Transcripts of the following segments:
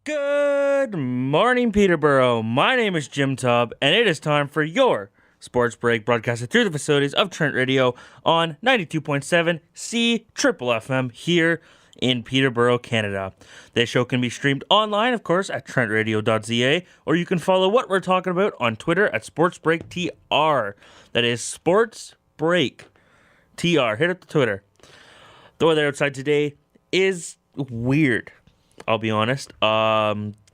Good morning, Peterborough. My name is Jim Tubb, and it is time for your Sports Break, broadcasted through the facilities of Trent Radio on 92.7 C Triple FM here in Peterborough, Canada. This show can be streamed online, of course, at trentradio.ca, or you can follow what we're talking about on Twitter at SportsBreakTR. That is SportsBreakTR. Hit up the Twitter. The weather outside today is weird, I'll be honest.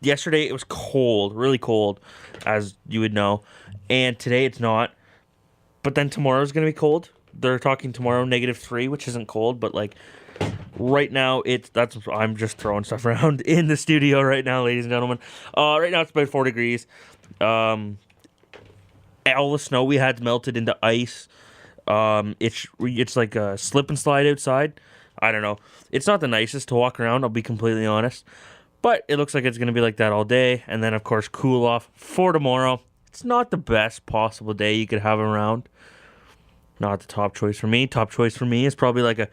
Yesterday it was cold, really cold, as you would know. And today it's not. But then tomorrow's going to be cold. They're talking tomorrow -3, which isn't cold, but like right now I'm just throwing stuff around in the studio right now, ladies and gentlemen. Right now it's about 4 degrees. All the snow we had's melted into ice. It's like a slip and slide outside. I don't know. It's not the nicest to walk around, I'll be completely honest. But it looks like it's going to be like that all day. And then, of course, cool off for tomorrow. It's not the best possible day you could have around. Not the top choice for me. Top choice for me is probably like a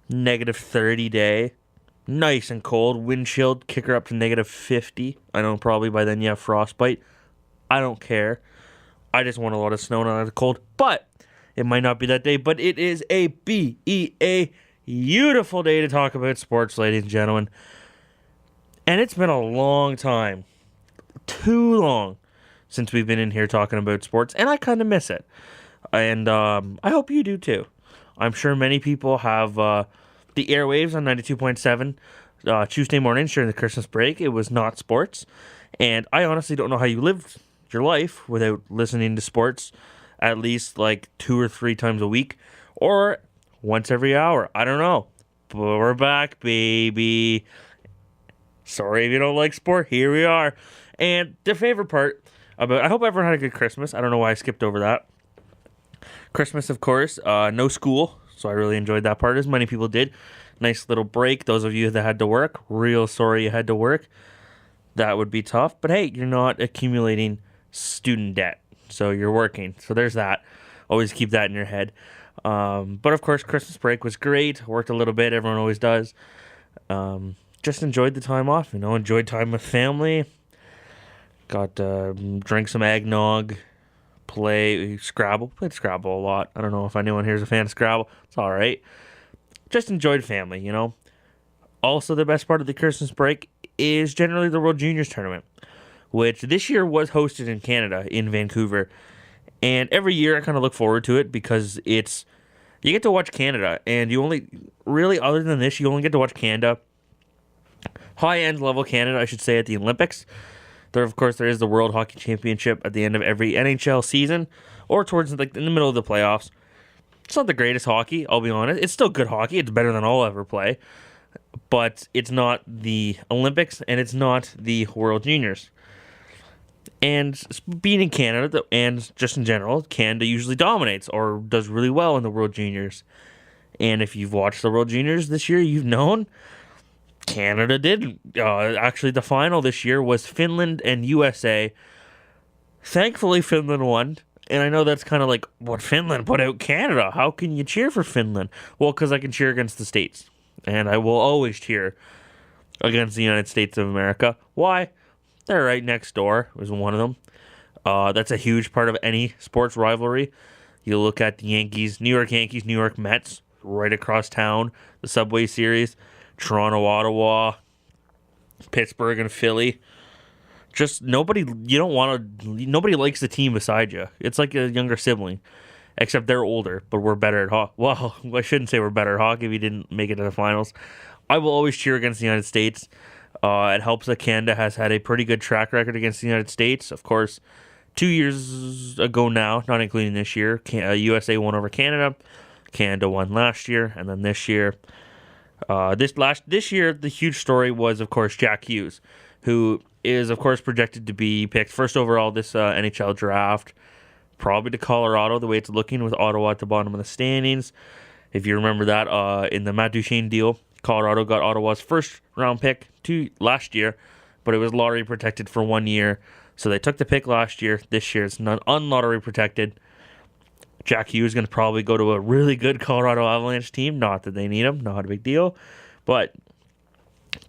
-30 day. Nice and cold. Wind chilled. Kick her up to -50. I know probably by then you have frostbite. I don't care. I just want a lot of snow, not the cold. But it might not be that day. But it is a beautiful day to talk about sports, ladies and gentlemen. And it's been a long time, too long, since we've been in here talking about sports, and I kind of miss it. And I hope you do too. I'm sure many people have the airwaves on 92.7 Tuesday mornings during the Christmas break. It was not sports, and I honestly don't know how you lived your life without listening to sports at least like 2 or 3 times a week, or once every hour. I don't know. But we're back, baby. Sorry if you don't like sport. Here we are. And the favorite part about... I hope everyone had a good Christmas. I don't know why I skipped over that. Christmas, of course. No school. So I really enjoyed that part, as many people did. Nice little break. Those of you that had to work, real sorry you had to work. That would be tough. But hey, you're not accumulating student debt. So you're working. So there's that. Always keep that in your head. But of course, Christmas break was great. Worked a little bit. Everyone always does. Just enjoyed the time off. Enjoyed time with family. Got to drink some eggnog. Play Scrabble. Played Scrabble a lot. I don't know if anyone here is a fan of Scrabble. It's all right. Just enjoyed family, Also, the best part of the Christmas break is generally the World Juniors Tournament, which this year was hosted in Canada, in Vancouver. And every year I kind of look forward to it because you get to watch Canada, and you only, really, other than this, you only get to watch Canada. High-end level Canada, I should say, at the Olympics. There is the World Hockey Championship at the end of every NHL season, or towards in the middle of the playoffs. It's not the greatest hockey, I'll be honest. It's still good hockey. It's better than I'll ever play. But it's not the Olympics, and it's not the World Juniors. And being in Canada, and just in general, Canada usually dominates or does really well in the World Juniors. And if you've watched the World Juniors this year, you've known Canada did. Actually, the final this year was Finland and USA. Thankfully, Finland won. And I know that's kind of like, what, Finland put out Canada? How can you cheer for Finland? Well, because I can cheer against the States. And I will always cheer against the United States of America. Why? They're right next door, was one of them. That's a huge part of any sports rivalry. You look at the Yankees, New York Mets, right across town. The Subway Series, Toronto, Ottawa, Pittsburgh, and Philly. Just nobody likes the team beside you. It's like a younger sibling, except they're older, but we're better at hockey. Well, I shouldn't say we're better at hockey if we didn't make it to the finals. I will always cheer against the United States. It helps that Canada has had a pretty good track record against the United States. Of course, 2 years ago now, not including this year, USA won over Canada. Canada won last year, and then this year. This year, the huge story was, of course, Jack Hughes, who is, of course, projected to be picked first overall this NHL draft, probably to Colorado, the way it's looking, with Ottawa at the bottom of the standings. If you remember that, in the Matt Duchene deal, Colorado got Ottawa's first round pick last year, but it was lottery protected for 1 year. So they took the pick last year. This year it's unlottery protected. Jack Hughes is going to probably go to a really good Colorado Avalanche team. Not that they need him. Not a big deal. But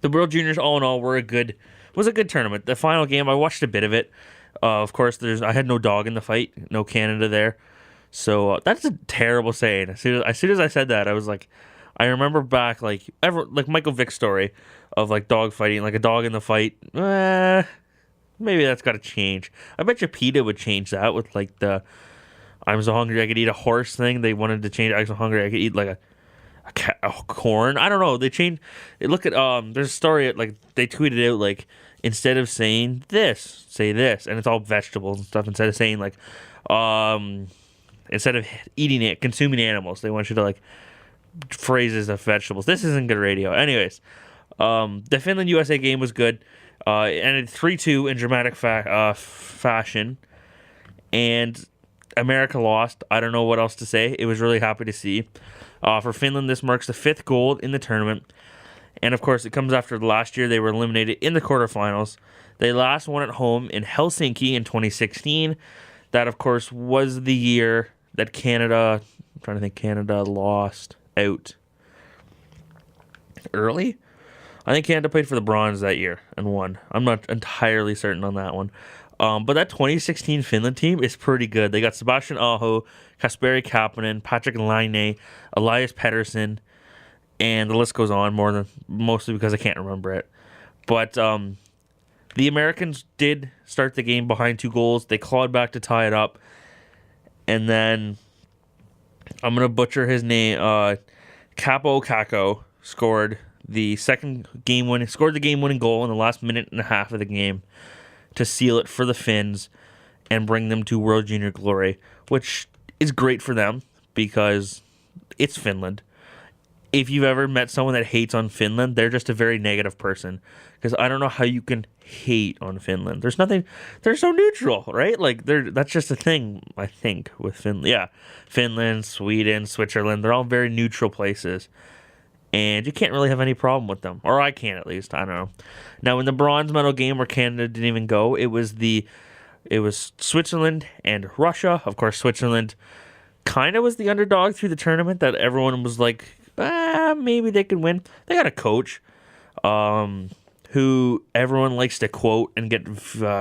the World Juniors, all in all, were a good was a good tournament. The final game, I watched a bit of it. Of course, I had no dog in the fight, no Canada there. So that's a terrible saying. As soon as I said that, I was like, I remember back like Michael Vick's story of like dog fighting, like a dog in the fight. Maybe that's got to change. I bet you PETA would change that with like the I'm so hungry I could eat a horse thing. They wanted to change I'm so hungry I could eat like a corn. I don't know. They changed. Look at there's a story like they tweeted out like instead of saying this, say this, and it's all vegetables and stuff. Instead of saying like instead of eating it, consuming animals, they want you to like phrases of vegetables. This isn't good radio. Anyways, the Finland USA game was good. Ended 3-2 in dramatic fashion, and America lost. I don't know what else to say. It was really happy to see. For Finland, this marks the 5th gold in the tournament, and of course, it comes after last year they were eliminated in the quarterfinals. They last won at home in Helsinki in 2016. That, of course, was the year that Canada lost out early. I think Canada played for the bronze that year and won. I'm not entirely certain on that one. But that 2016 Finland team is pretty good. They got Sebastian Aho, Kasperi Kapanen, Patrick Laine, Elias Pettersson, and the list goes on mostly because I can't remember it. But the Americans did start the game behind 2 goals. They clawed back to tie it up. And then I'm going to butcher his name. Capo Caco scored the game-winning goal in the last minute and a half of the game to seal it for the Finns and bring them to World Junior glory, which is great for them because it's Finland. If you've ever met someone that hates on Finland, they're just a very negative person. Because I don't know how you can hate on Finland. They're so neutral, right? Like that's just a thing, I think, with Finland. Yeah, Finland, Sweden, Switzerland, they're all very neutral places. And you can't really have any problem with them. Or I can't, at least. I don't know. Now, in the bronze medal game where Canada didn't even go, it was Switzerland and Russia. Of course, Switzerland kind of was the underdog through the tournament that everyone was like, maybe they could win. They got a coach who everyone likes to quote and get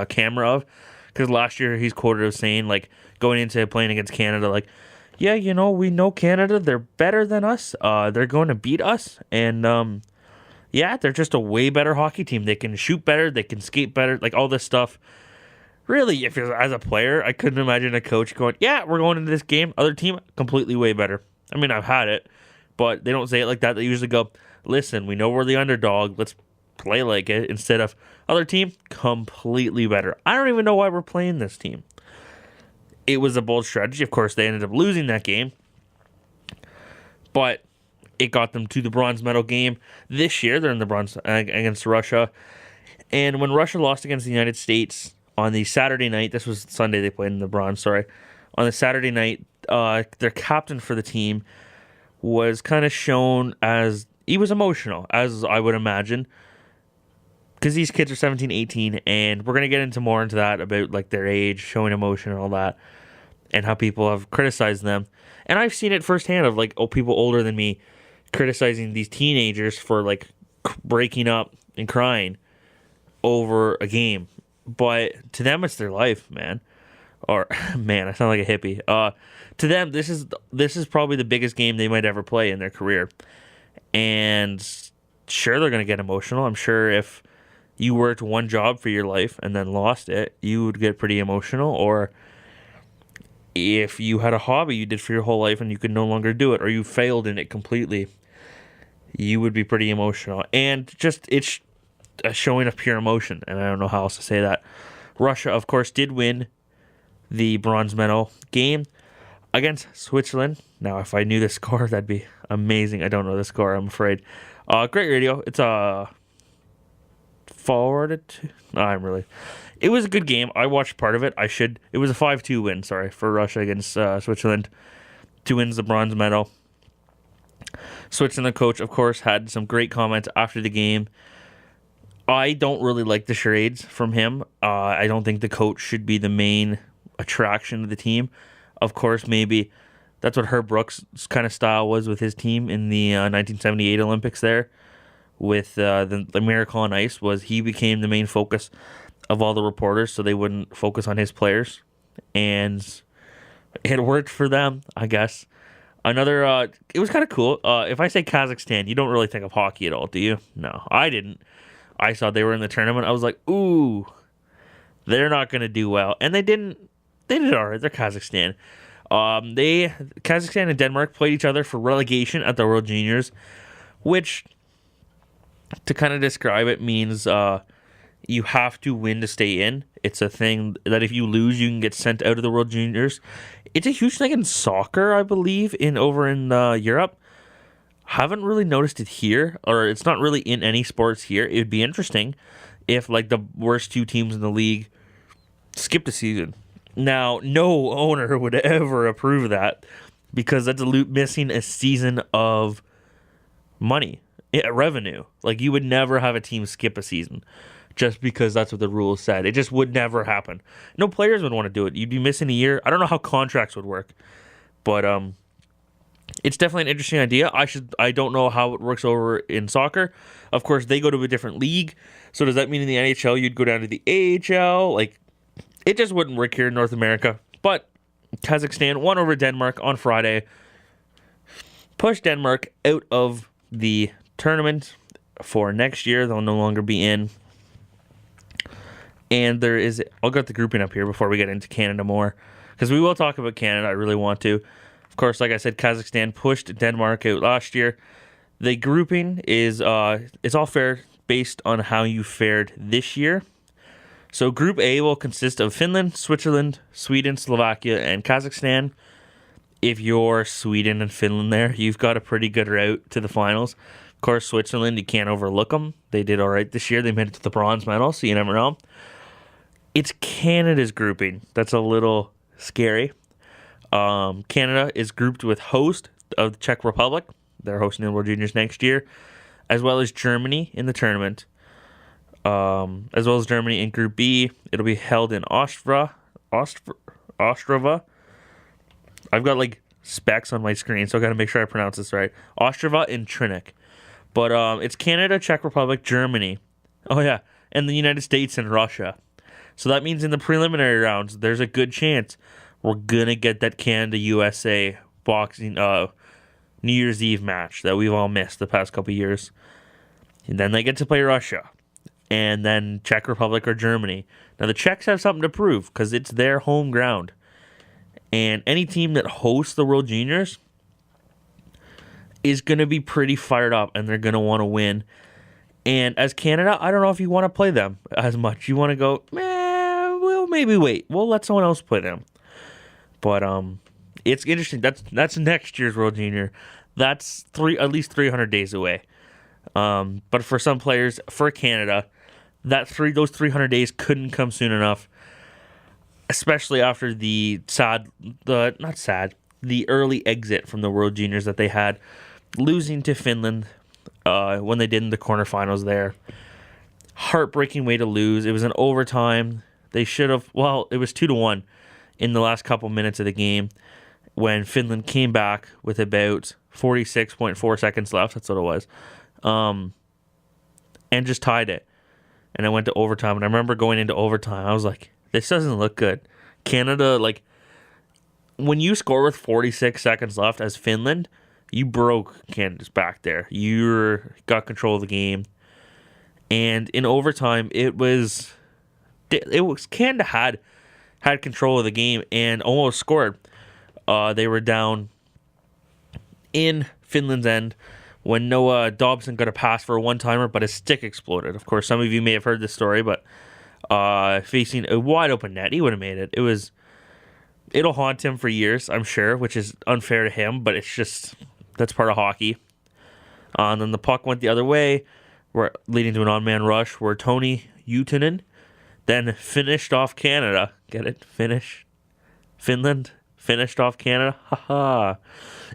camera of. Because last year he's quoted as saying, like, going into playing against Canada, like, yeah, we know Canada. They're better than us. They're going to beat us. And, yeah, they're just a way better hockey team. They can shoot better. They can skate better. Like, all this stuff. Really, as a player, I couldn't imagine a coach going, yeah, we're going into this game. Other team, completely way better. I mean, I've had it. But they don't say it like that. They usually go, listen, we know we're the underdog. Let's play like it. Instead of, other team, completely better. I don't even know why we're playing this team. It was a bold strategy. Of course, they ended up losing that game. But it got them to the bronze medal game. This year, they're in the bronze against Russia. And when Russia lost against the United States on the Saturday night, this was Sunday they played in the bronze, sorry. On the Saturday night, their captain for the team was kind of shown as, he was emotional, as I would imagine. Because these kids are 17, 18, and we're going to get into more into that about like their age, showing emotion and all that, and how people have criticized them. And I've seen it firsthand of like people older than me criticizing these teenagers for like breaking up and crying over a game. But to them, it's their life, man. Or, man, I sound like a hippie. To them, this is probably the biggest game they might ever play in their career. And sure, they're going to get emotional. I'm sure if you worked one job for your life and then lost it, you would get pretty emotional. Or if you had a hobby you did for your whole life and you could no longer do it, or you failed in it completely, you would be pretty emotional. And just, it's a showing of pure emotion, and I don't know how else to say that. Russia, of course, did win the bronze medal game against Switzerland. Now, if I knew the score, that'd be amazing. I don't know the score, I'm afraid. Great radio. It's forwarded to... It was a good game. I watched part of it. It was a 5-2 win, for Russia against Switzerland to win the bronze medal. Switzerland coach, of course, had some great comments after the game. I don't really like the charades from him. I don't think the coach should be the main attraction of the team. Of course, maybe that's what Herb Brooks' kind of style was with his team in the 1978 Olympics there, with the Miracle on Ice was he became the main focus of all the reporters, so they wouldn't focus on his players, and it worked for them, I guess. Another, it was kind of cool. If I say Kazakhstan, you don't really think of hockey at all, do you? No, I didn't. I saw they were in the tournament. I was like, ooh, they're not going to do well, and they didn't. They did all right. They're Kazakhstan. Kazakhstan and Denmark played each other for relegation at the World Juniors, which, to kind of describe it, means you have to win to stay in. It's a thing that if you lose, you can get sent out of the World Juniors. It's a huge thing in soccer, I believe, over in Europe. Haven't really noticed it here, or it's not really in any sports here. It would be interesting if like the worst two teams in the league skipped a season. Now, no owner would ever approve that because that's missing a season of money, revenue. Like, you would never have a team skip a season just because that's what the rules said. It just would never happen. No players would want to do it. You'd be missing a year. I don't know how contracts would work, but it's definitely an interesting idea. I don't know how it works over in soccer. Of course, they go to a different league. So does that mean in the NHL you'd go down to the AHL? Like, it just wouldn't work here in North America. But Kazakhstan won over Denmark on Friday. Pushed Denmark out of the tournament for next year. They'll no longer be in. And I'll get the grouping up here before we get into Canada more, because we will talk about Canada. I really want to. Of course, like I said, Kazakhstan pushed Denmark out last year. The grouping is it's all fair based on how you fared this year. So Group A will consist of Finland, Switzerland, Sweden, Slovakia, and Kazakhstan. If you're Sweden and Finland there, you've got a pretty good route to the finals. Of course, Switzerland, you can't overlook them. They did all right this year. They made it to the bronze medal, so you never know. It's Canada's grouping that's a little scary. Canada is grouped with host of the Czech Republic. They're hosting the World Juniors next year, as well as Germany in the tournament. As well as Germany in Group B. It'll be held in Ostrava. I've got like specs on my screen, so I got to make sure I pronounce this right. Ostrava in Trinec. But it's Canada, Czech Republic, Germany. Oh yeah, and the United States and Russia. So that means in the preliminary rounds, there's a good chance we're gonna get that Canada-USA boxing New Year's Eve match that we've all missed the past couple years. And then they get to play Russia, and then Czech Republic or Germany. Now the Czechs have something to prove because it's their home ground, and any team that hosts the World Juniors is gonna be pretty fired up, and they're gonna want to win. And as Canada, I don't know if you want to play them as much. You want to go, we'll maybe wait. We'll let someone else play them. But it's interesting. That's next year's World Junior. That's at least 300 days away. But for some players, for Canada, those 300 days couldn't come soon enough, especially after the early exit from the World Juniors that they had, losing to Finland when they did in the quarterfinals there. Heartbreaking way to lose. It was an overtime. They should have, it was 2-1 in the last couple minutes of the game when Finland came back with about 46.4 seconds left. That's what it was. And just tied it. And I went to overtime. And I remember going into overtime, I was like, this doesn't look good. Canada, like, when you score with 46 seconds left as Finland, you broke Canada's back there. You got control of the game. And in overtime, it was Canada had control of the game and almost scored. They were down in Finland's end when Noah Dobson got a pass for a one-timer, but his stick exploded. Of course, some of you may have heard this story, but facing a wide-open net, he would have made it. It'll haunt him for years, I'm sure, which is unfair to him, but it's just, that's part of hockey. And then the puck went the other way, leading to an on-man rush where Toni Uutinen then finished off Canada. Get it? Finland finished off Canada. Haha.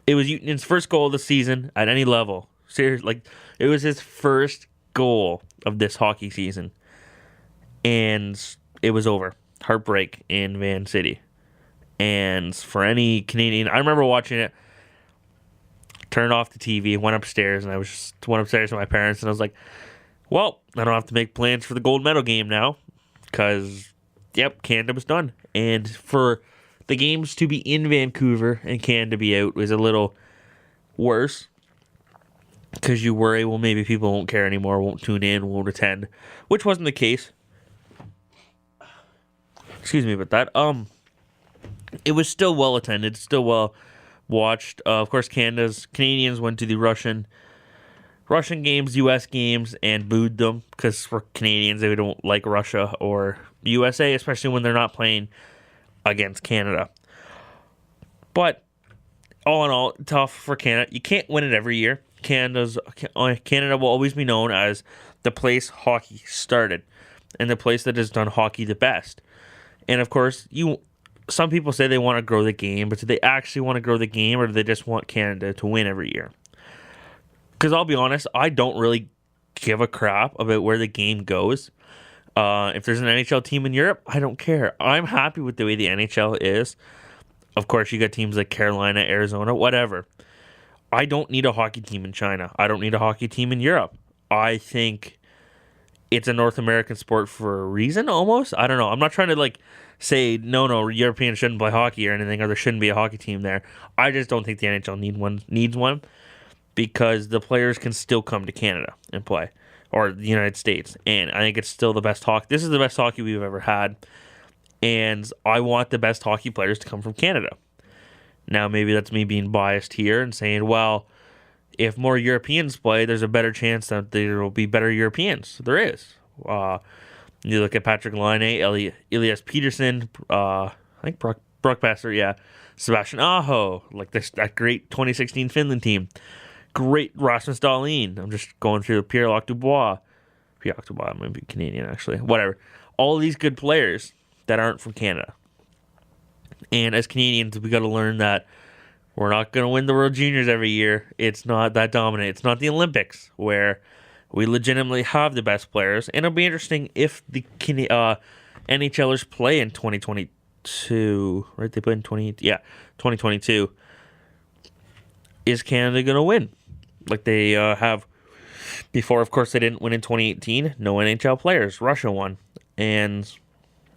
It was Uutinen's first goal of the season at any level. Seriously, it was his first goal of this hockey season. And it was over. Heartbreak in Van City. And for any Canadian, I remember watching it. turned off the TV, went upstairs, and I went upstairs to my parents, and I was like, well, I don't have to make plans for the gold medal game now because, yep, Canada was done. And for the games to be in Vancouver and Canada be out was a little worse because you worry, well, maybe people won't care anymore, won't tune in, won't attend, which wasn't the case. Excuse me about that. It was still well attended, still well watched. Of course, Canadians went to the Russian games, U.S. games, and booed them because for Canadians, they don't like Russia or USA, especially when they're not playing against Canada. But all in all, tough for Canada. You can't win it every year. Canada will always be known as the place hockey started and the place that has done hockey the best. And of course, some people say they want to grow the game, but do they actually want to grow the game, or do they just want Canada to win every year? Because I'll be honest, I don't really give a crap about where the game goes. If there's an NHL team in Europe, I don't care. I'm happy with the way the NHL is. Of course, you got teams like Carolina, Arizona, whatever. I don't need a hockey team in China. I don't need a hockey team in Europe. I think it's a North American sport for a reason, almost. I don't know. I'm not trying to say, no, Europeans shouldn't play hockey or anything, or there shouldn't be a hockey team there. I just don't think the NHL needs one because the players can still come to Canada and play, or the United States. And I think it's still the best hockey. This is the best hockey we've ever had. And I want the best hockey players to come from Canada. Now, maybe that's me being biased here and saying, well, if more Europeans play, there's a better chance that there will be better Europeans. There is. You look at Patrick Laine, Elias Peterson, I think Brock Besser, yeah, Sebastian Aho, that great 2016 Finland team. Great Rasmus Dahlin. I'm just going through Pierre-Luc Dubois. Pierre-Luc Dubois might be Canadian, actually. Whatever. All these good players that aren't from Canada. And as Canadians, we got to learn that we're not going to win the World Juniors every year. It's not that dominant. It's not the Olympics where we legitimately have the best players. And it'll be interesting if the NHLers play in 2022. Right? They play in 2022. Is Canada going to win? Like they have before. Of course, they didn't win in 2018. No NHL players. Russia won. And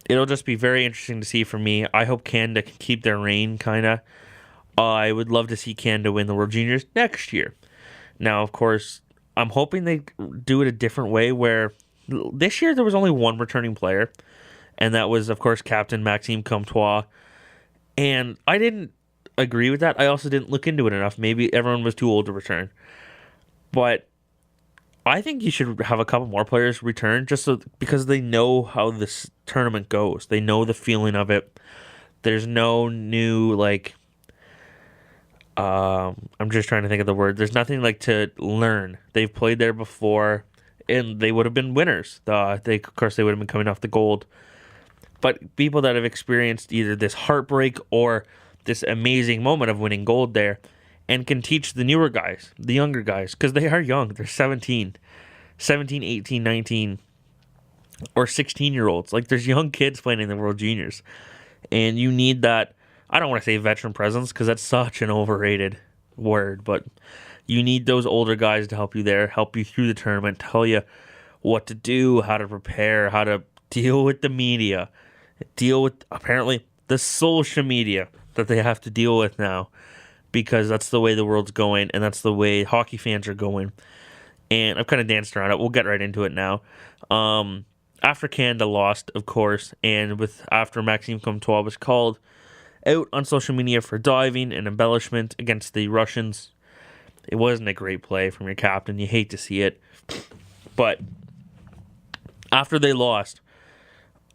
it'll just be very interesting to see for me. I hope Canada can keep their reign, kind of. I would love to see Canada win the World Juniors next year. Now, of course, I'm hoping they do it a different way where this year there was only one returning player, and that was, of course, Captain Maxime Comtois. And I didn't agree with that. I also didn't look into it enough. Maybe everyone was too old to return. But I think you should have a couple more players return because they know how this tournament goes. They know the feeling of it. There's no new, I'm just trying to think of the word. There's nothing to learn. They've played there before, and they would have been winners. Of course, they would have been coming off the gold. But people that have experienced either this heartbreak or this amazing moment of winning gold there and can teach the newer guys, the younger guys, because they are young. They're 17, 18, 19, or 16-year-olds. There's young kids playing in the World Juniors. And you need that, I don't want to say veteran presence because that's such an overrated word, but you need those older guys to help you there, help you through the tournament, tell you what to do, how to prepare, how to deal with the media, deal with, apparently, the social media that they have to deal with now, because that's the way the world's going, and that's the way hockey fans are going. And I've kind of danced around it. We'll get right into it now. After Canada lost, of course, and after Maxime Comtois was called out on social media for diving and embellishment against the Russians, it wasn't a great play from your captain. You hate to see it. But after they lost,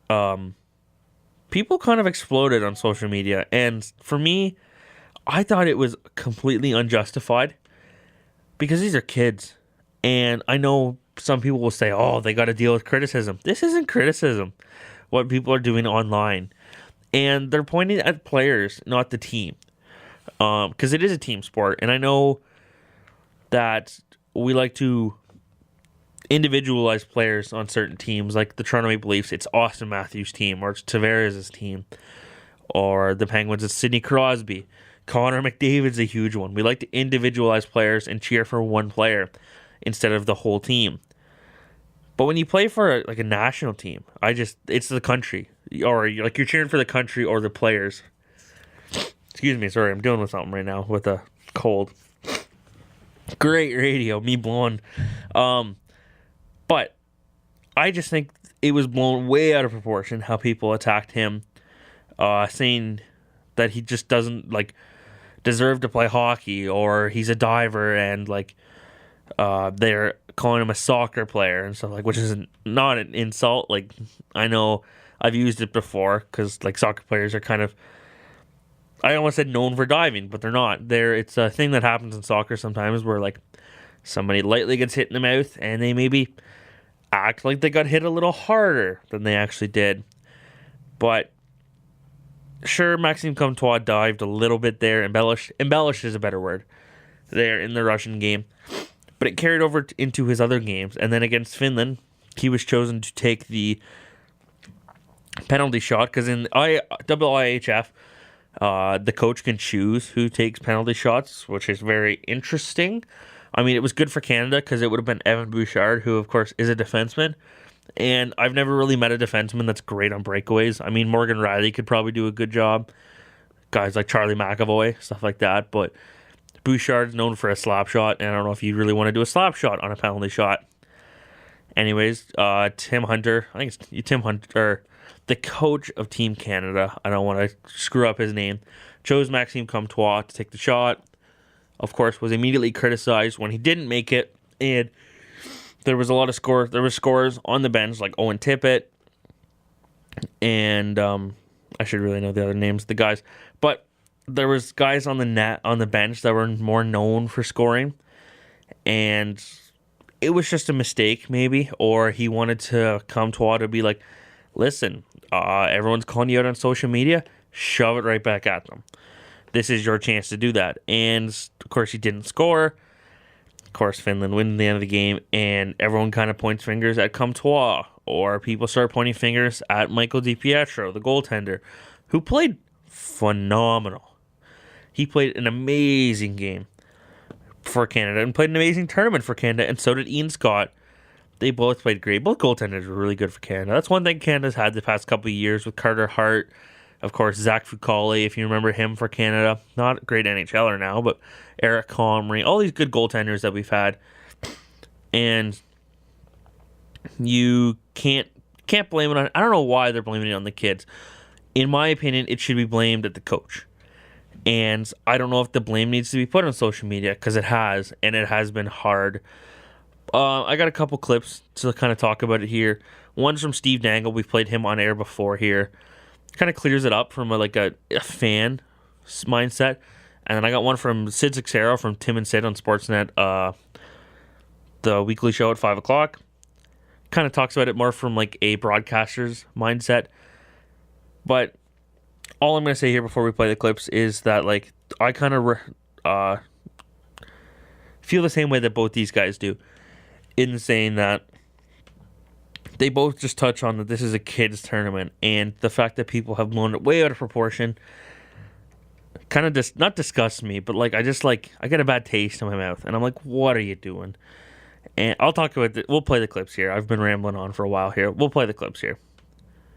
people kind of exploded on social media. And for me, I thought it was completely unjustified because these are kids. And I know some people will say, oh, they got to deal with criticism. This isn't criticism, what people are doing online. And they're pointing at players, not the team. Because it is a team sport. And I know that we like to individualize players on certain teams. Like the Toronto Maple Leafs, it's Austin Matthews' team, or it's Tavares' team. Or the Penguins, it's Sidney Crosby. Connor McDavid's a huge one. We like to individualize players and cheer for one player instead of the whole team. But when you play for a national team, it's the country, or you're cheering for the country or the players. Excuse me, sorry, I'm dealing with something right now with a cold. Great radio, me blowing. But I just think it was blown way out of proportion how people attacked him, saying that he just doesn't deserve to play hockey, or he's a diver, and they're calling him a soccer player and stuff, which is not an insult. I know I've used it before because soccer players are kind of, I almost said known for diving, but they're not. It's a thing that happens in soccer sometimes where somebody lightly gets hit in the mouth and they maybe act like they got hit a little harder than they actually did. But sure, Maxime Comtois dived a little bit there, embellished is a better word, there in the Russian game. But it carried over into his other games. And then against Finland, he was chosen to take the penalty shot. Because in IIHF, the coach can choose who takes penalty shots, which is very interesting. I mean, it was good for Canada because it would have been Evan Bouchard, who, of course, is a defenseman. And I've never really met a defenseman that's great on breakaways. I mean, Morgan Riley could probably do a good job. Guys like Charlie McAvoy, stuff like that. But Bouchard's known for a slap shot, and I don't know if you really want to do a slap shot on a penalty shot. Anyways, Tim Hunter, I think it's Tim Hunter, the coach of Team Canada, I don't want to screw up his name, chose Maxime Comtois to take the shot. Of course, was immediately criticized when he didn't make it, and there was a lot of scores. There were scores on the bench like Owen Tippett, and I should really know the other names of the guys, but there was guys on the bench that were more known for scoring, and it was just a mistake maybe, or he wanted to Comtois to be like, listen, everyone's calling you out on social media, shove it right back at them. This is your chance to do that. And of course he didn't score. Of course Finland wins the end of the game, and everyone kind of points fingers at Comtois, or people start pointing fingers at Michael DiPietro, the goaltender, who played phenomenal. He played an amazing game for Canada and played an amazing tournament for Canada, and so did Ian Scott. They both played great. Both goaltenders were really good for Canada. That's one thing Canada's had the past couple of years with Carter Hart. Of course, Zach Fucale, if you remember him for Canada. Not a great NHLer now, but Eric Comrie. All these good goaltenders that we've had. And you can't blame it on... I don't know why they're blaming it on the kids. In my opinion, it should be blamed at the coach. And I don't know if the blame needs to be put on social media, because it has, and it has been hard. I got a couple clips to kind of talk about it here. One's from Steve Dangle. We've played him on air before here. Kind of clears it up from a fan mindset. And then I got one from Sid Sixero from Tim and Sid on Sportsnet, the weekly show at 5 o'clock. Kind of talks about it more from a broadcaster's mindset. But all I'm going to say here before we play the clips is that I kind of feel the same way that both these guys do, in saying that they both just touch on that this is a kids tournament, and the fact that people have blown it way out of proportion kind of not disgusts me, but I get a bad taste in my mouth, and I'm like, what are you doing? And I'll talk about we'll play the clips here. I've been rambling on for a while here. We'll play the clips here.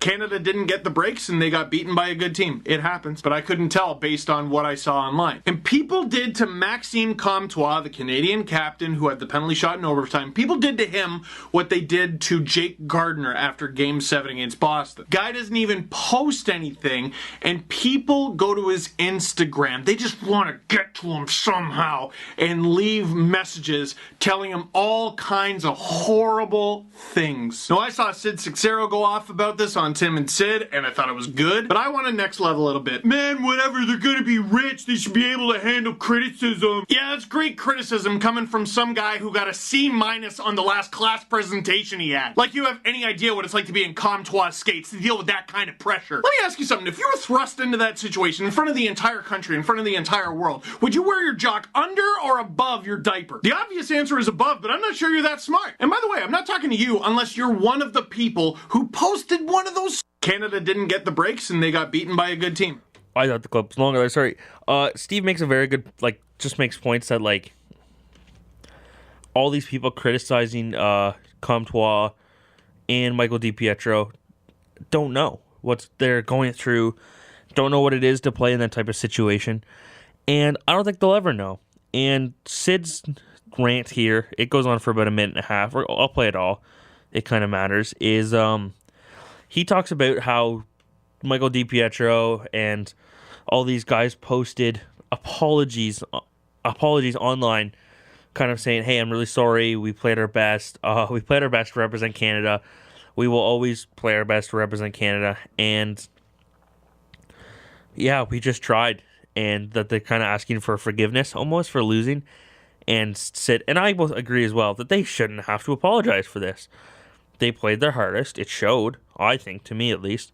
Canada didn't get the breaks and they got beaten by a good team. It happens, but I couldn't tell based on what I saw online. And people did to Maxime Comtois, the Canadian captain who had the penalty shot in overtime, people did to him what they did to Jake Gardiner after Game 7 against Boston. Guy doesn't even post anything, and people go to his Instagram. They just want to get to him somehow and leave messages telling him all kinds of horrible things. Now, I saw Sid Sixero go off about this on Tim and Sid, and I thought it was good, but I want to next level it a bit. Man, whatever, they're gonna be rich, they should be able to handle criticism. Yeah, that's great criticism coming from some guy who got a C- on the last class presentation he had. Like you have any idea what it's like to be in Comtois skates, to deal with that kind of pressure. Let me ask you something, if you were thrust into that situation in front of the entire country, in front of the entire world, would you wear your jock under or above your diaper? The obvious answer is above, but I'm not sure you're that smart. And by the way, I'm not talking to you unless you're one of the people who posted one of those. Canada didn't get the breaks and they got beaten by a good team. I thought the clip was longer. Sorry. Steve makes a very good, just makes points that, all these people criticizing Comtois and Michael DiPietro don't know what they're going through, don't know what it is to play in that type of situation, and I don't think they'll ever know. And Sid's rant here, it goes on for about a minute and a half. I'll play it all. It kind of matters. Is he talks about how Michael DiPietro and all these guys posted apologies online, kind of saying, "Hey, I'm really sorry. We played our best. We played our best to represent Canada. We will always play our best to represent Canada." And yeah, we just tried, and that they're kind of asking for forgiveness almost for losing. And Sid and I both agree as well that they shouldn't have to apologize for this. They played their hardest. It showed, I think, to me at least.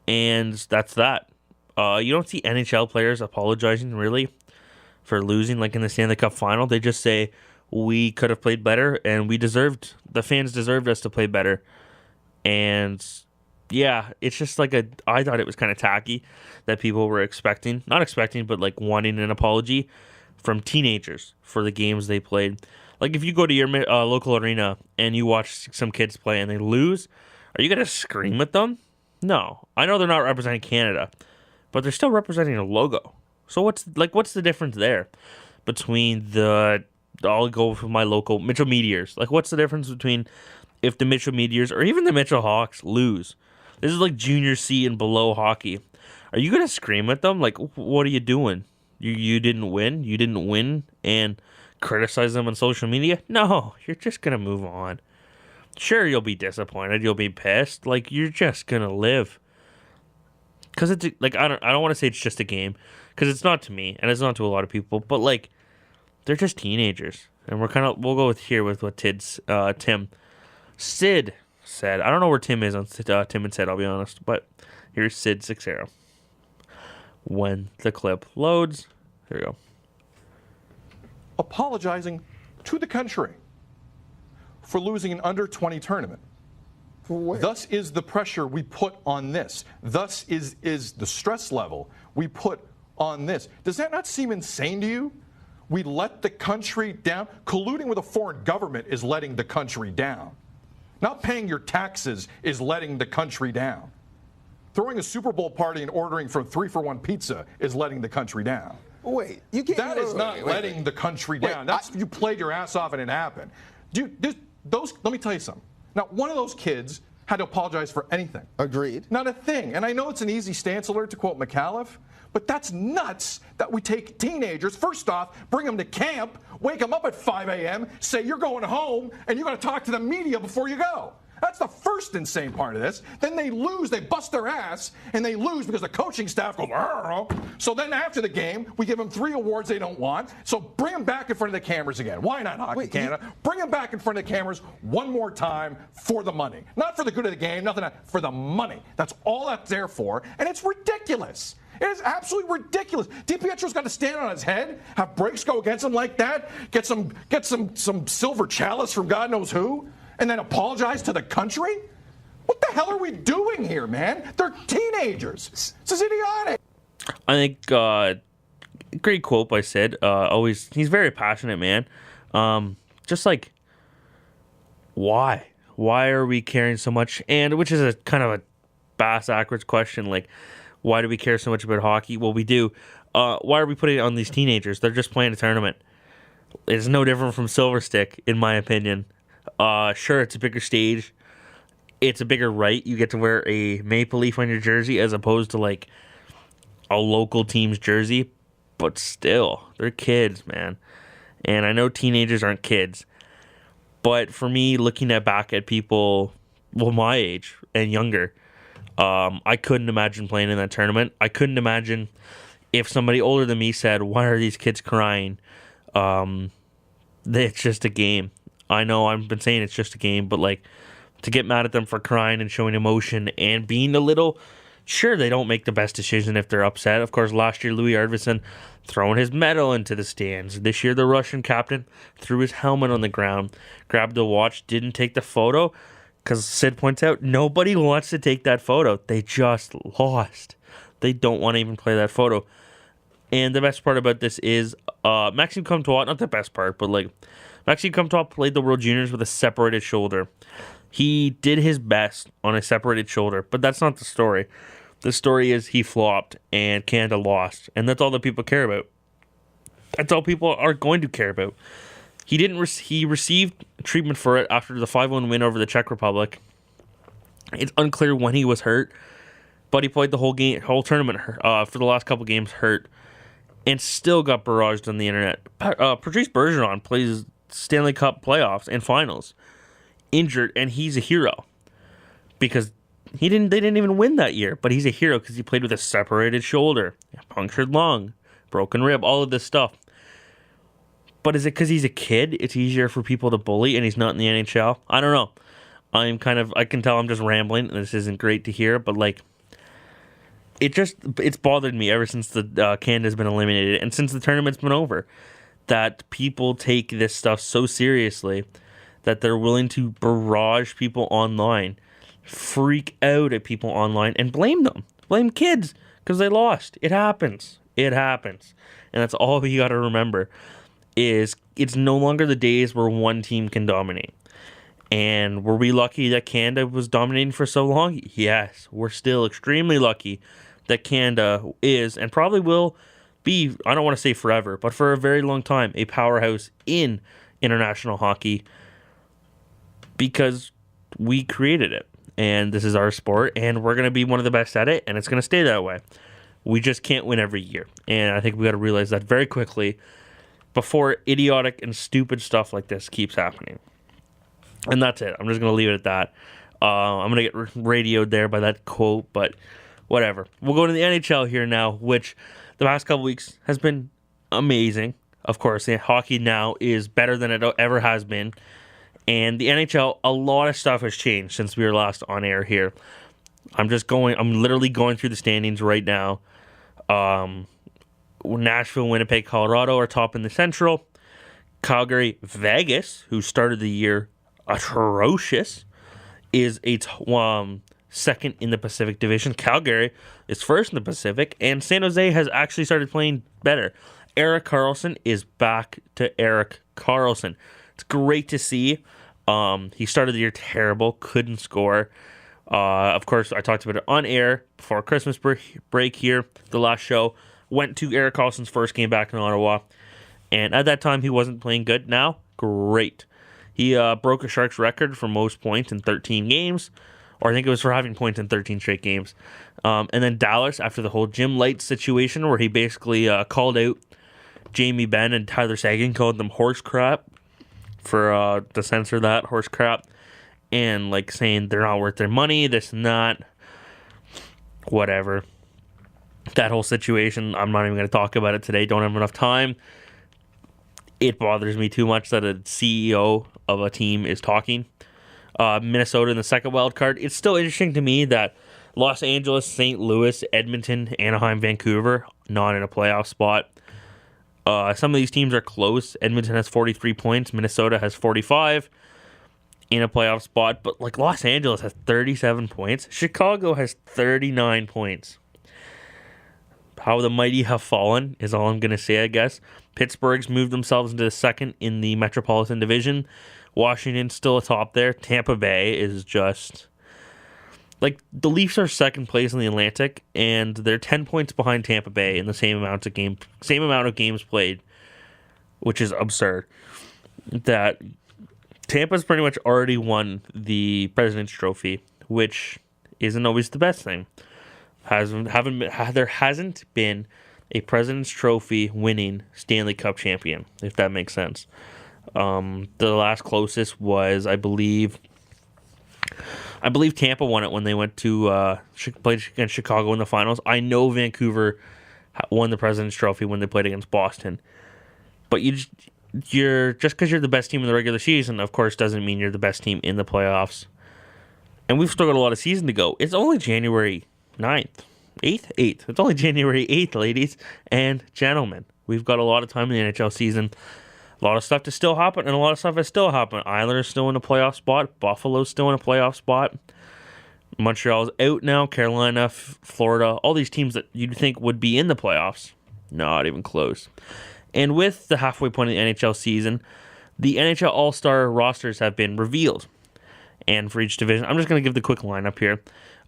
And that's that. You don't see NHL players apologizing, really, for losing, like in the Stanley Cup final. They just say, we could have played better, and the fans deserved us to play better. And yeah, it's just I thought it was kind of tacky that people were not expecting, but wanting an apology from teenagers for the games they played. Like, if you go to your local arena and you watch some kids play and they lose, are you going to scream at them? No. I know they're not representing Canada, but they're still representing a logo. So what's the difference there between I'll go for my local Mitchell Meteors. What's the difference between if the Mitchell Meteors or even the Mitchell Hawks lose? This is junior C and below hockey. Are you going to scream at them? What are you doing? You didn't win? You didn't win and criticize them on social media? No, you're just going to move on. Sure, you'll be disappointed. You'll be pissed. You're just going to live. Because it's, I don't want to say it's just a game. Because it's not to me, and it's not to a lot of people. But, they're just teenagers. And we'll go with what Tim Sid said. I don't know where Tim is on Tim and Sid, I'll be honest. But here's Sid Sixero. When the clip loads, here we go. Apologizing to the country for losing an under-20 tournament. Thus is the pressure we put on this. Thus is the stress level we put on this. Does that not seem insane to you? We let the country down. Colluding with a foreign government is letting the country down. Not paying your taxes is letting the country down. Throwing a Super Bowl party and ordering from 3-for-1 pizza is letting the country down. Wait, you can't. That is not letting the country down. That's you played your ass off and it happened. Dude, let me tell you something. Now, one of those kids had to apologize for anything. Agreed. Not a thing. And I know it's an easy stance alert, to quote McAuliffe, but that's nuts that we take teenagers, first off, bring them to camp, wake them up at 5 a.m., say you're going home, and you're going to talk to the media before you go. That's the first insane part of this. Then they lose, they bust their ass, and they lose because the coaching staff goes, "Arr." So then after the game, we give them 3 awards they don't want. So bring them back in front of the cameras again. Why not, Hockey Canada? Bring them back in front of the cameras one more time for the money. Not for the good of the game, nothing, for the money. That's all that's there for, and it's ridiculous. It is absolutely ridiculous. DiPietro's got to stand on his head, have breaks go against him like that, get some silver chalice from God knows who, and then apologize to the country? What the hell are we doing here, man? They're teenagers. This is idiotic. I think great quote by Sid. He's very passionate, man. Why? Why are we caring so much? And which is a kind of a backwards question, why do we care so much about hockey? Well, we do. Why are we putting it on these teenagers? They're just playing a tournament. It's no different from Silver Stick, in my opinion. Sure, it's a bigger stage. It's a bigger right. You get to wear a maple leaf on your jersey as opposed to a local team's jersey. But still, they're kids, man. And I know teenagers aren't kids. But for me, looking back at people, my age and younger, I couldn't imagine playing in that tournament. I couldn't imagine if somebody older than me said, "Why are these kids crying?" It's just a game. I know I've been saying it's just a game, but to get mad at them for crying and showing emotion and being a little, sure, they don't make the best decision if they're upset. Of course, last year Louis Arvidsson throwing his medal into the stands. This year the Russian captain threw his helmet on the ground, grabbed the watch, didn't take the photo. Because Sid points out, nobody wants to take that photo. They just lost. They don't want to even play that photo. And the best part about this is Maxime Comtois, not the best part, but like Maxime Comtois played the World Juniors with a separated shoulder. He did his best on a separated shoulder, but that's not the story. The story is he flopped and Canada lost, and that's all that people care about. That's all people are going to care about. He received treatment for it after the 5-1 win over the Czech Republic. It's unclear when he was hurt, but he played the whole tournament for the last couple games hurt, and still got barraged on the internet. Patrice Bergeron plays Stanley Cup playoffs and finals, injured, and he's a hero because they didn't even win that year, but he's a hero because he played with a separated shoulder, punctured lung, broken rib, all of this stuff. But is it because he's a kid? It's easier for people to bully and he's not in the NHL? I don't know. I can tell I'm just rambling and this isn't great to hear, but like, it's bothered me ever since the Canada's been eliminated and since the tournament's been over, that people take this stuff so seriously that they're willing to barrage people online, freak out at people online, and blame them. Blame kids because they lost. It happens. It happens. And that's all you got to remember is it's no longer the days where one team can dominate. And were we lucky that Canada was dominating for so long? Yes. We're still extremely lucky that Canada is and probably will be, I don't want to say forever, but for a very long time, a powerhouse in international hockey because we created it. And this is our sport, and we're going to be one of the best at it, and it's going to stay that way. We just can't win every year. And I think we got to realize that very quickly before idiotic and stupid stuff like this keeps happening. And that's it. I'm just going to leave it at that. I'm going to get radioed there by that quote, but whatever. We'll go to the NHL here now, which the past couple weeks has been amazing. Of course, hockey now is better than it ever has been. And the NHL, a lot of stuff has changed since we were last on air here. I'm literally going through the standings right now. Nashville, Winnipeg, Colorado are top in the Central. Calgary, Vegas, who started the year atrocious, is second in the Pacific Division. Calgary is first in the Pacific, and San Jose has actually started playing better. Erik Karlsson is back to Erik Karlsson. It's great to see. He started the year terrible, couldn't score. Of course, I talked about it on air before Christmas break here, the last show. Went to Erik Karlsson's first game back in Ottawa, and at that time, he wasn't playing good. Now, great. He broke a Sharks record for most points in 13 games, or I think it was for having points in 13 straight games. And then Dallas, after the whole Jim Light situation, where he basically called out Jamie Benn and Tyler Seguin, called them horse crap, for to censor that horse crap, and like saying they're not worth their money, this and that, whatever. That whole situation, I'm not even going to talk about it today. Don't have enough time. It bothers me too much that a CEO of a team is talking. Minnesota in the second wild card. It's still interesting to me that Los Angeles, St. Louis, Edmonton, Anaheim, Vancouver, not in a playoff spot. Some of these teams are close. Edmonton has 43 points. Minnesota has 45 in a playoff spot. But like Los Angeles has 37 points. Chicago has 39 points. How the mighty have fallen is all I'm going to say, I guess. Pittsburgh's moved themselves into the second in the Metropolitan Division. Washington's still atop there. Tampa Bay is just... like, the Leafs are second place in the Atlantic, and they're 10 points behind Tampa Bay in the same amount of games played, which is absurd. That Tampa's pretty much already won the President's Trophy, which isn't always the best thing. There hasn't been a President's Trophy winning Stanley Cup champion, if that makes sense. The last closest was, I believe Tampa won it when they went to play against Chicago in the finals. I know Vancouver won the President's Trophy when they played against Boston. But you're just because you're the best team in the regular season, of course, doesn't mean you're the best team in the playoffs. And we've still got a lot of season to go. It's only January 9th. 8th? It's only January 8th, ladies and gentlemen. We've got a lot of time in the NHL season. A lot of stuff to still happen, and a lot of stuff has still happened. Islanders still in a playoff spot. Buffalo's still in a playoff spot. Montreal's out now. Carolina, Florida, all these teams that you'd think would be in the playoffs, not even close. And with the halfway point of the NHL season, the NHL All-Star rosters have been revealed. And for each division, I'm just going to give the quick lineup here.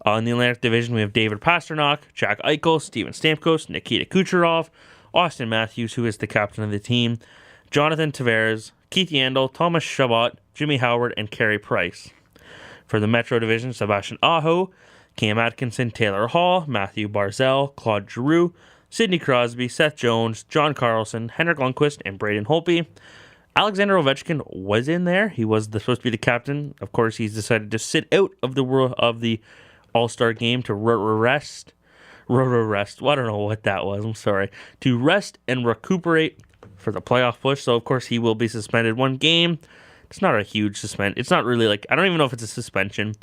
In the Atlantic Division, we have David Pastrnak, Jack Eichel, Steven Stamkos, Nikita Kucherov, Austin Matthews, who is the captain of the team, Jonathan Tavares, Keith Yandel, Thomas Chabot, Jimmy Howard, and Carey Price. For the Metro Division, Sebastian Aho, Cam Atkinson, Taylor Hall, Matthew Barzal, Claude Giroux, Sidney Crosby, Seth Jones, John Carlson, Henrik Lundqvist, and Braden Holtby. Alexander Ovechkin was in there. He was supposed to be the captain. Of course, he's decided to sit out of the All-Star game to rest. Well, I don't know what that was. I'm sorry. To rest and recuperate for the playoff push. So, of course, he will be suspended one game. It's not a huge suspension. It's not really I don't even know if it's a suspension.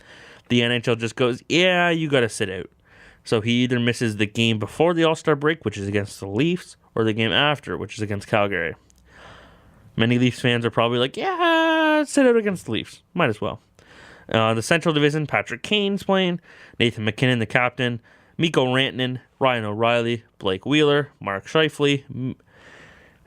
The NHL just goes, yeah, you got to sit out. So he either misses the game before the All-Star break, which is against the Leafs, or the game after, which is against Calgary. Many Leafs fans are probably like, yeah, sit out against the Leafs. Might as well. The Central Division, Patrick Kane's playing, Nathan McKinnon, the captain, Mikko Rantanen, Ryan O'Reilly, Blake Wheeler, Mark Scheifele,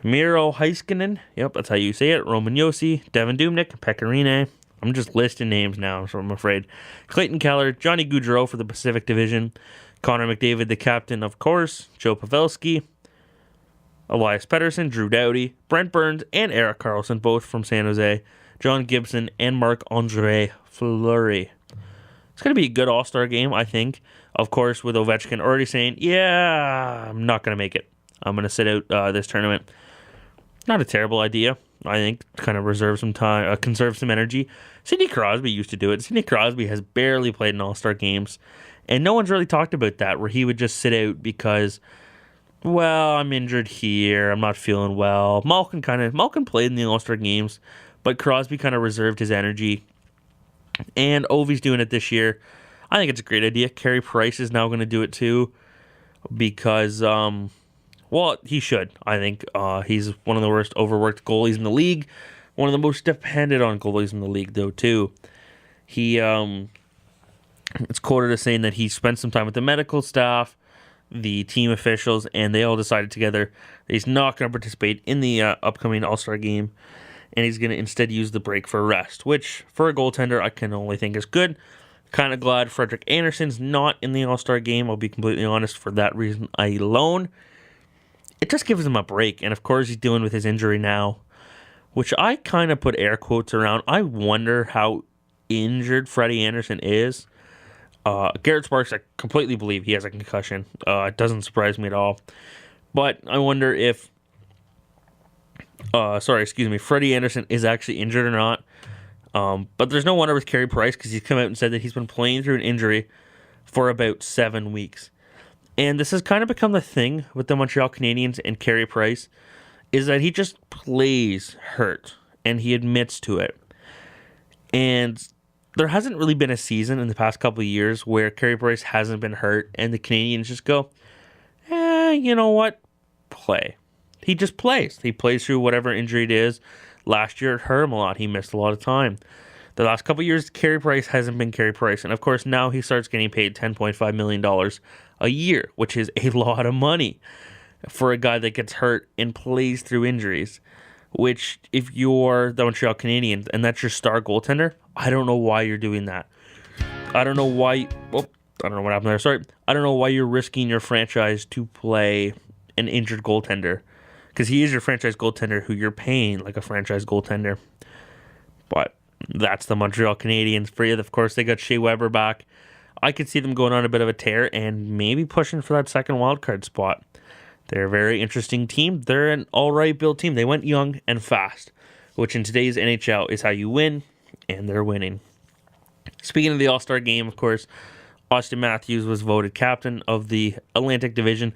Miro Heiskanen, yep, that's how you say it, Roman Josi, Devin Dubnyk, Pekka Rinne. I'm just listing names now, so I'm afraid. Clayton Keller, Johnny Gaudreau for the Pacific Division, Connor McDavid, the captain, of course, Joe Pavelski, Elias Pettersson, Drew Doughty, Brent Burns, and Erik Karlsson, both from San Jose, John Gibson, and Marc-Andre Fleury. It's going to be a good All-Star game, I think. Of course, with Ovechkin already saying, yeah, I'm not going to make it. I'm going to sit out this tournament. Not a terrible idea. I think kind of reserve some time, conserve some energy. Sidney Crosby used to do it. Sidney Crosby has barely played in All-Star games, and no one's really talked about that, where he would just sit out because, well, I'm injured here, I'm not feeling well. Malkin played in the All-Star games, but Crosby kind of reserved his energy, and Ovi's doing it this year. I think it's a great idea. Carey Price is now going to do it too, because well, he should. I think he's one of the worst overworked goalies in the league. One of the most dependent on goalies in the league, though, too. He, it's quoted as saying that he spent some time with the medical staff, the team officials, and they all decided together that he's not going to participate in the upcoming All-Star game, and he's going to instead use the break for rest, which, for a goaltender, I can only think is good. Kind of glad Frederik Andersen's not in the All-Star game, I'll be completely honest, for that reason alone. It just gives him a break, and of course he's dealing with his injury now, which I kind of put air quotes around. I wonder how injured Freddie Andersen is. Garrett Sparks, I completely believe he has a concussion. It doesn't surprise me at all. But I wonder if, Freddie Andersen is actually injured or not. But there's no wonder with Carey Price, because he's come out and said that he's been playing through an injury for about 7 weeks. And this has kind of become the thing with the Montreal Canadiens and Carey Price, is that he just plays hurt, and he admits to it. And there hasn't really been a season in the past couple of years where Carey Price hasn't been hurt, and the Canadiens just go, you know what? Play. He just plays. He plays through whatever injury it is. Last year it hurt him a lot. He missed a lot of time. The last couple of years, Carey Price hasn't been Carey Price. And of course, now he starts getting paid $10.5 million a year, which is a lot of money for a guy that gets hurt and plays through injuries. Which, if you're the Montreal Canadiens and that's your star goaltender, I don't know why you're doing that. I don't know why. I don't know what happened there. Sorry. I don't know why you're risking your franchise to play an injured goaltender. Because he is your franchise goaltender who you're paying like a franchise goaltender. But that's the Montreal Canadiens for you. Of course, they got Shea Weber back. I could see them going on a bit of a tear and maybe pushing for that second wildcard spot. They're a very interesting team. They're an all-right built team. They went young and fast, which in today's NHL is how you win, and they're winning. Speaking of the All-Star game, of course, Austin Matthews was voted captain of the Atlantic Division.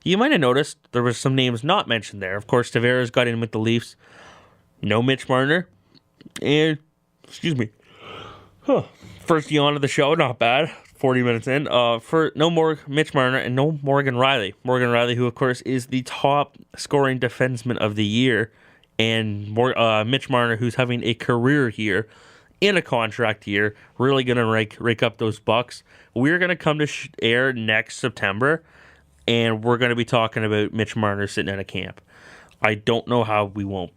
You might have noticed there were some names not mentioned there. Of course, Tavares got in with the Leafs. No Mitch Marner. And, first yawn of the show, not bad. 40 minutes in. For no more Mitch Marner and no Morgan Riley. Morgan Riley, who, of course, is the top scoring defenseman of the year. And Mitch Marner, who's having a career here in a contract year, really going to rake up those bucks. We're going to come to air next September, and we're going to be talking about Mitch Marner sitting at a camp. I don't know how we won't.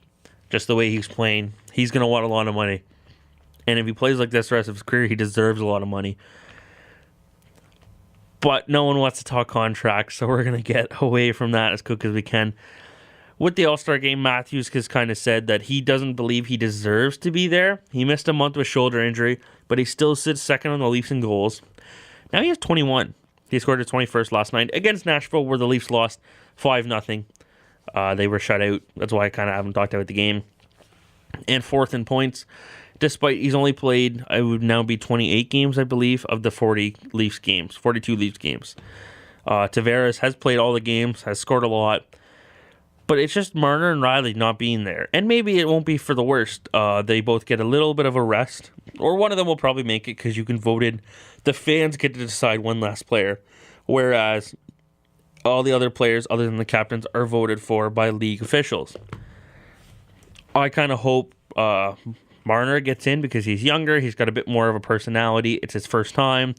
Just the way he's playing, he's going to want a lot of money. And if he plays like this the rest of his career, he deserves a lot of money. But no one wants to talk contracts, so we're going to get away from that as quick as we can. With the All-Star game, Matthews has kind of said that he doesn't believe he deserves to be there. He missed a month with shoulder injury, but he still sits second on the Leafs in goals. Now he has 21. He scored his 21st last night against Nashville, where the Leafs lost 5-0. They were shut out. That's why I kind of haven't talked about the game. And fourth in points, despite he's only played, I would now be 28 games, I believe, of the 42 Leafs games. Tavares has played all the games, has scored a lot. But it's just Marner and Riley not being there. And maybe it won't be for the worst. They both get a little bit of a rest. Or one of them will probably make it because you can vote in. The fans get to decide one last player. Whereas all the other players, other than the captains, are voted for by league officials. I kind of hope Marner gets in because he's younger. He's got a bit more of a personality. It's his first time.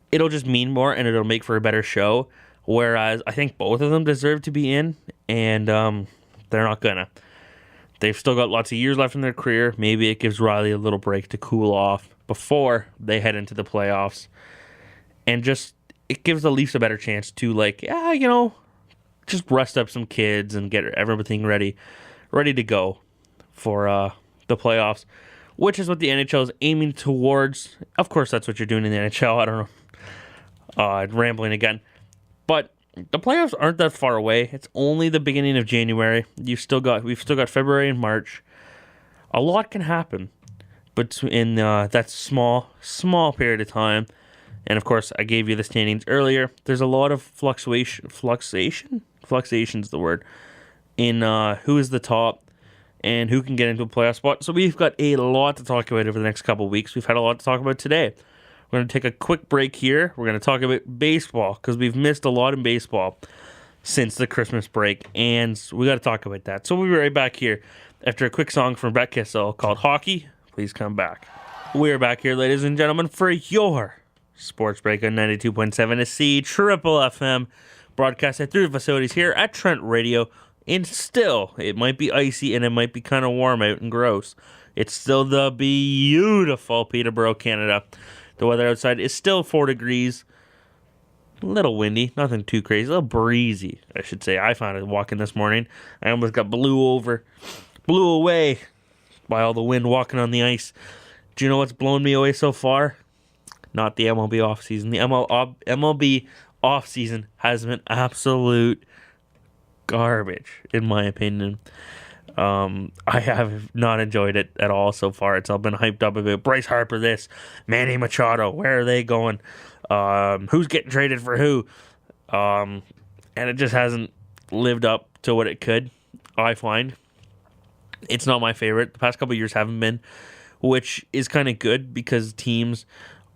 It'll just mean more and it'll make for a better show. Whereas I think both of them deserve to be in, and they're not gonna. They've still got lots of years left in their career. Maybe it gives Riley a little break to cool off before they head into the playoffs. And just, it gives the Leafs a better chance to, just rest up some kids and get everything ready to go for the playoffs, which is what the NHL is aiming towards. Of course, that's what you're doing in the NHL. I don't know. Rambling again. But the playoffs aren't that far away. It's only the beginning of January. We've still got February and March. A lot can happen, but in that small period of time. And of course, I gave you the standings earlier. There's a lot of fluctuation's the word, in who is the top and who can get into a playoff spot. So we've got a lot to talk about over the next couple of weeks. We've had a lot to talk about today. We're going to take a quick break here. We're going to talk about baseball because we've missed a lot in baseball since the Christmas break, and we got to talk about that. So we'll be right back here after a quick song from Brett Kissel called Hockey. Please come back. We're back here, ladies and gentlemen, for your Sports Break on 92.7 to C Triple FM, broadcasted through the facilities here at Trent Radio. And still, it might be icy and it might be kind of warm out and gross. It's still the beautiful Peterborough, Canada. The weather outside is still 4 degrees. A little windy, nothing too crazy. A little breezy, I should say. I found it walking this morning. I almost got blew away by all the wind walking on the ice. Do you know what's blown me away so far? Not the MLB offseason. The MLB offseason has been absolute garbage, in my opinion. I have not enjoyed it at all so far. It's all been hyped up about Bryce Harper this, Manny Machado, where are they going? Who's getting traded for who? And it just hasn't lived up to what it could, I find. It's not my favorite. The past couple of years haven't been, which is kind of good because teams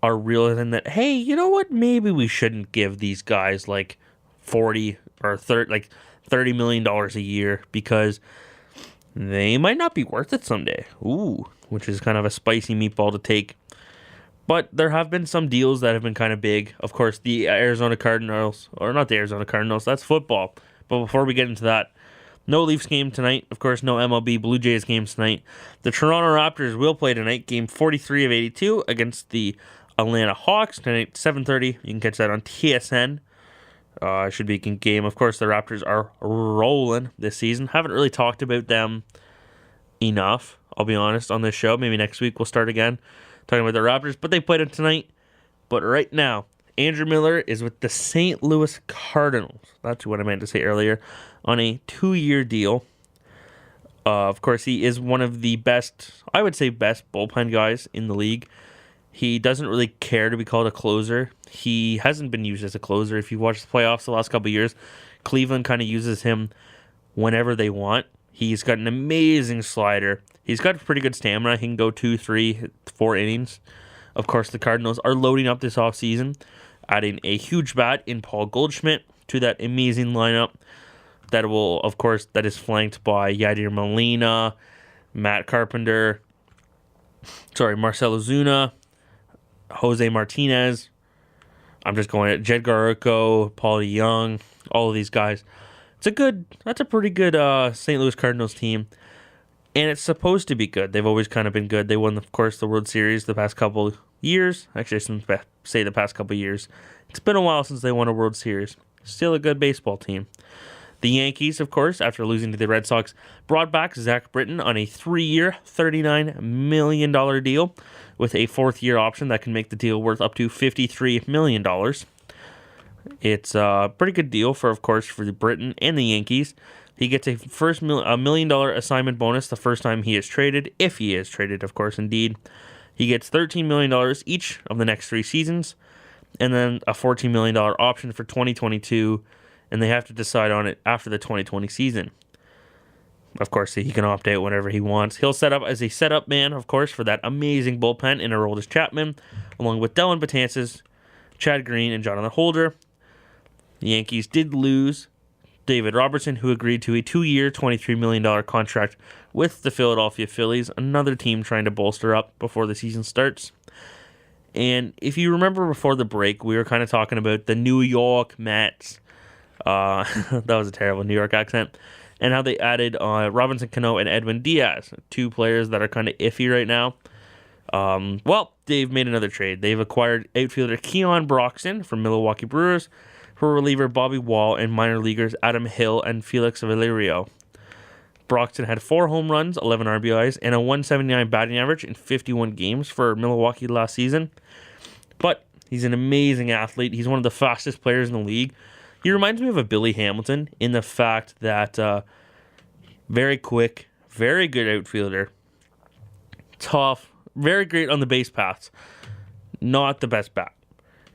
are realizing that, hey, you know what? Maybe we shouldn't give these guys like 40 or 30, like $30 million a year because they might not be worth it someday. Ooh, which is kind of a spicy meatball to take. But there have been some deals that have been kind of big. Of course, the Arizona Cardinals, or not the Arizona Cardinals, that's football. But before we get into that, no Leafs game tonight. Of course, no MLB Blue Jays game tonight. The Toronto Raptors will play tonight, game 43 of 82 against the Atlanta Hawks tonight, 7:30. You can catch that on TSN. Should be a good game. Of course, the Raptors are rolling this season. Haven't really talked about them enough, I'll be honest, on this show. Maybe next week we'll start again talking about the Raptors, but they played them tonight. But right now, Andrew Miller is with the St. Louis Cardinals. That's what I meant to say earlier. On a 2-year deal. Of course, he is one of the best, I would say best bullpen guys in the league. He doesn't really care to be called a closer. He hasn't been used as a closer. If you watch the playoffs the last couple of years, Cleveland kind of uses him whenever they want. He's got an amazing slider. He's got pretty good stamina. He can go 2, 3, 4 innings. Of course, the Cardinals are loading up this offseason, adding a huge bat in Paul Goldschmidt to that amazing lineup that is flanked by Yadier Molina, Matt Carpenter, Marcelo Zuna, Jose Martinez. I'm just going at Jedgar Urco, Paul Young, all of these guys. That's a pretty good St. Louis Cardinals team. And it's supposed to be good. They've always kind of been good. They won, of course, the World Series the past couple years. Actually, I shouldn't say the past couple years. It's been a while since they won a World Series. Still a good baseball team. The Yankees, of course, after losing to the Red Sox, brought back Zach Britton on a 3-year, $39 million deal with a 4th-year option that can make the deal worth up to $53 million. It's a pretty good deal for the Britton and the Yankees. He gets a $1 million assignment bonus the first time he is traded, if he is traded, of course, indeed. He gets $13 million each of the next 3 seasons, and then a $14 million option for 2022, and they have to decide on it after the 2020 season. Of course, he can opt out whenever he wants. He'll set up as a setup man, of course, for that amazing bullpen in Aroldis Chapman, along with Dellin Betances, Chad Green, and Jonathan Holder. The Yankees did lose David Robertson, who agreed to a 2-year, $23 million contract with the Philadelphia Phillies, another team trying to bolster up before the season starts. And if you remember before the break, we were kind of talking about the New York Mets. That was a terrible New York accent. And how they added Robinson Cano and Edwin Diaz, 2 players that are kind of iffy right now. Well, they've made another trade. They've acquired outfielder Keon Broxton from Milwaukee Brewers for reliever Bobby Wall and minor leaguers Adam Hill and Felix Valerio. Broxton had 4 home runs, 11 RBIs, and a 179 batting average in 51 games for Milwaukee last season. But he's an amazing athlete. He's one of the fastest players in the league. He reminds me of a Billy Hamilton in the fact that very quick, very good outfielder, tough, very great on the base paths, not the best bat.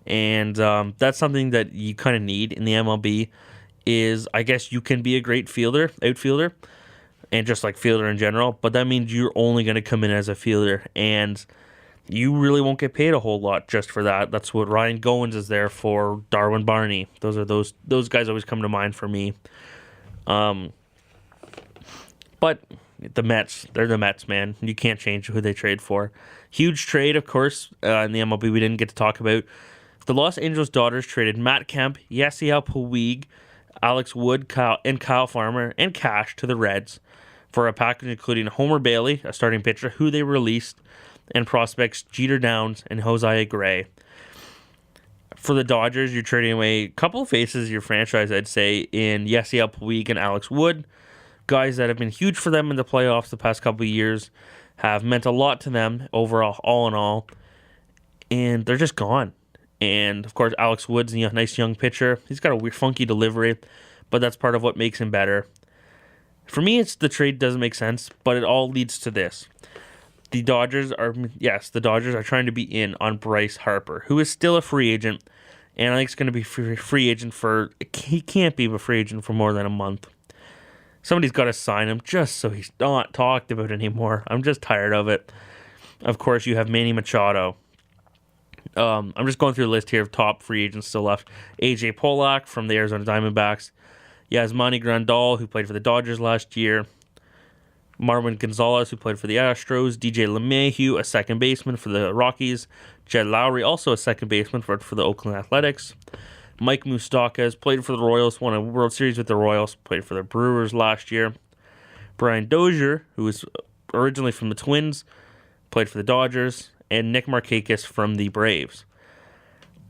And that's something that you kind of need in the MLB is, I guess, you can be a great outfielder, and just like fielder in general, but that means you're only going to come in as a fielder, and you really won't get paid a whole lot just for that. That's what Ryan Goins is there for, Darwin Barney. Those guys always come to mind for me. But the Mets, they're the Mets, man. You can't change who they trade for. Huge trade, of course, in the MLB we didn't get to talk about. The Los Angeles Dodgers traded Matt Kemp, Yasiel Puig, Alex Wood, Kyle Farmer, and cash to the Reds for a package including Homer Bailey, a starting pitcher who they released, and prospects Jeter Downs and Josiah Gray. For the Dodgers, you're trading away a couple of faces of your franchise, I'd say, in Yasiel Puig and Alex Wood. Guys that have been huge for them in the playoffs the past couple of years, have meant a lot to them overall, all in all, and they're just gone. And, of course, Alex Wood's a nice young pitcher. He's got a weird, funky delivery, but that's part of what makes him better. For me, the trade doesn't make sense, but it all leads to this. The Dodgers are trying to be in on Bryce Harper, who is still a free agent, and I think it's going to be free agent he can't be a free agent for more than a month. Somebody's got to sign him just so he's not talked about anymore. I'm just tired of it. Of course, you have Manny Machado. I'm just going through the list here of top free agents still left. AJ Pollock from the Arizona Diamondbacks. Yasmani Grandal, who played for the Dodgers last year. Marwin Gonzalez, who played for the Astros. DJ LeMahieu, a second baseman for the Rockies. Jed Lowry, also a second baseman for the Oakland Athletics. Mike Moustakas played for the Royals, won a World Series with the Royals, played for the Brewers last year. Brian Dozier, who was originally from the Twins, played for the Dodgers. And Nick Markakis from the Braves.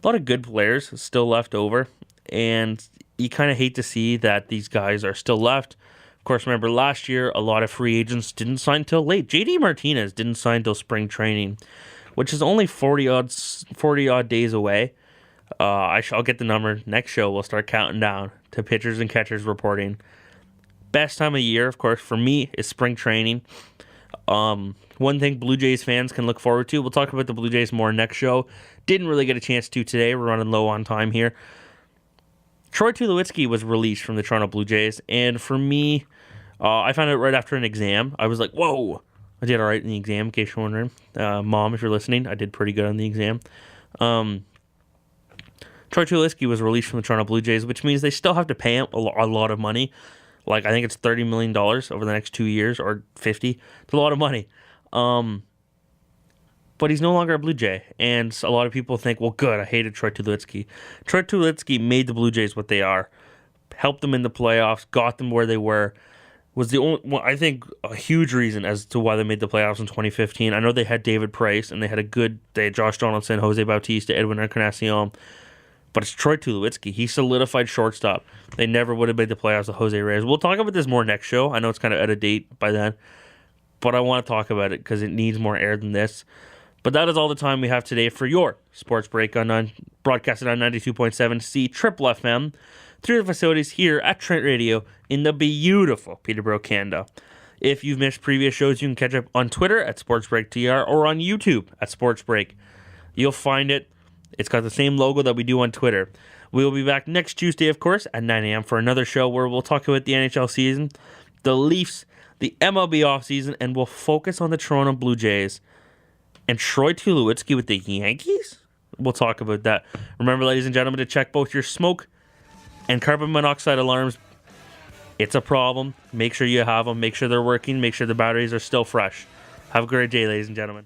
A lot of good players still left over, and you kind of hate to see that these guys are still left. Of course, remember last year, a lot of free agents didn't sign till late. JD Martinez didn't sign till spring training, which is only 40 odd days away. I'll get the number next show. We'll start counting down to pitchers and catchers reporting. Best time of year, of course, for me is spring training. One thing Blue Jays fans can look forward to. We'll talk about the Blue Jays more next show. Didn't really get a chance to today. We're running low on time here. Troy Tulowitzki was released from the Toronto Blue Jays, and for me, I found out right after an exam. I was like, whoa! I did all right in the exam, in case you're wondering. Mom, if you're listening, I did pretty good on the exam. Troy Tulowitzki was released from the Toronto Blue Jays, which means they still have to pay him a lot of money. Like, I think it's $30 million over the next 2 years, or $50. It's a lot of money. but he's no longer a Blue Jay. And a lot of people think, well, good, I hated Troy Tulowitzki. Troy Tulowitzki made the Blue Jays what they are, helped them in the playoffs, got them where they were, was the only, well, I think, a huge reason as to why they made the playoffs in 2015. I know they had David Price, and they had Josh Donaldson, Jose Bautista, Edwin Encarnacion, but it's Troy Tulowitzki. He solidified shortstop. They never would have made the playoffs with Jose Reyes. We'll talk about this more next show. I know it's kind of out of date by then, but I want to talk about it because it needs more air than this. But that is all the time we have today for your Sports Break broadcasted on 92.7 C Triple FM through the facilities here at Trent Radio in the beautiful Peterborough, Canada. If you've missed previous shows, you can catch up on Twitter at SportsBreakTR or on YouTube at SportsBreak. You'll find it. It's got the same logo that we do on Twitter. We will be back next Tuesday, of course, at 9 a.m. for another show where we'll talk about the NHL season, the Leafs, the MLB offseason, and we'll focus on the Toronto Blue Jays. And Troy Tulowitzki with the Yankees? We'll talk about that. Remember, ladies and gentlemen, to check both your smoke and carbon monoxide alarms. It's a problem. Make sure you have them. Make sure they're working. Make sure the batteries are still fresh. Have a great day, ladies and gentlemen.